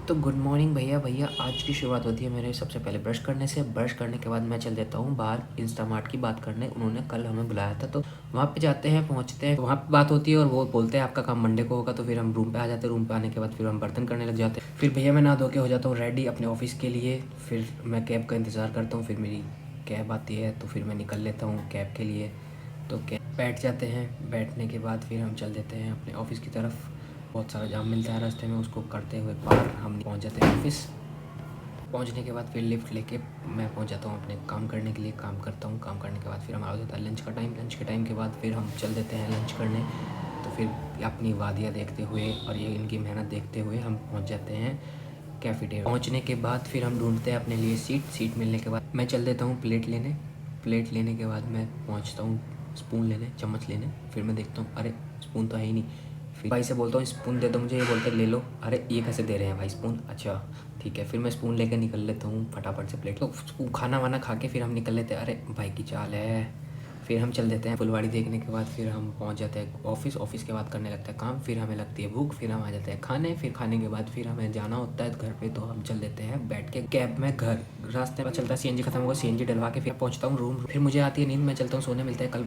तो good morning भैया भैया। आज की शुरुआत होती है मेरे सबसे पहले ब्रश करने से। ब्रश करने के बाद मैं चल देता हूँ बाहर इंस्टामार्ट की बात करने। उन्होंने कल हमें बुलाया था तो वहाँ पे जाते हैं, पहुँचते हैं, वहाँ पे बात होती है और वो बोलते हैं आपका काम मंडे को होगा। तो फिर हम रूम पे आ जाते हैं। रूम पे आने के बाद फिर हम बर्तन करने लग जाते हैं। फिर भैया मैं नहा धो के हो जाता हूँ रेडी अपने ऑफिस के लिए। फिर मैं कैब का इंतज़ार करता हूँ। फिर मेरी कैब आती है तो फिर मैं निकल लेता हूँ कैब के लिए। तो कैब बैठ जाते हैं। बैठने के बाद फिर हम चल देते हैं अपने ऑफिस की तरफ। बहुत सारा जाम मिलता है रास्ते में, उसको करते हुए पार हम पहुंच जाते हैं ऑफिस। पहुंचने के बाद फिर लिफ्ट लेके मैं पहुंच जाता हूँ अपने काम करने के लिए। काम करता हूँ। काम करने के बाद फिर हमारा हो जाता है लंच का टाइम। लंच के टाइम के बाद फिर हम चल देते हैं लंच करने। तो फिर अपनी वादियाँ देखते हुए और ये इनकी मेहनत देखते हुए हम पहुँच जाते हैं कैफेटेरिया। पहुँचने के बाद फिर हम ढूंढते हैं अपने लिए सीट मिलने के बाद मैं चल देता हूँ प्लेट लेने। प्लेट लेने के बाद मैं पहुँचता हूँ स्पून लेने, चम्मच लेने। फिर मैं देखता हूँ अरे स्पून तो है ही नहीं। फिर भाई से बोलता हूँ स्पून दे दो मुझे। ये बोलते ले लो। अरे ये कैसे दे रहे हैं भाई स्पून? अच्छा ठीक है। फिर मैं स्पून लेकर निकल लेता हूँ फटाफट से प्लेट। तो खाना वाना खा के फिर हम निकल लेते हैं। अरे भाई की चाल है। फिर हम चल देते हैं फुलवाड़ी देखने के बाद फिर हम पहुंच जाते हैं ऑफिस। ऑफिस के बाद करने लगता है काम। फिर हमें लगती है भूख। फिर हम आ जाते हैं खाने। फिर खाने के बाद फिर हमें जाना होता है घर पे। तो हम चल देते हैं बैठ के कैब में घर। रास्ते में चलता है सीएनजी खत्म होगा, सीएनजी डलवा के फिर पहुंचता हूँ रूम। फिर मुझे आती है नींद, मैं चलता हूँ सोने। मिलता है कल।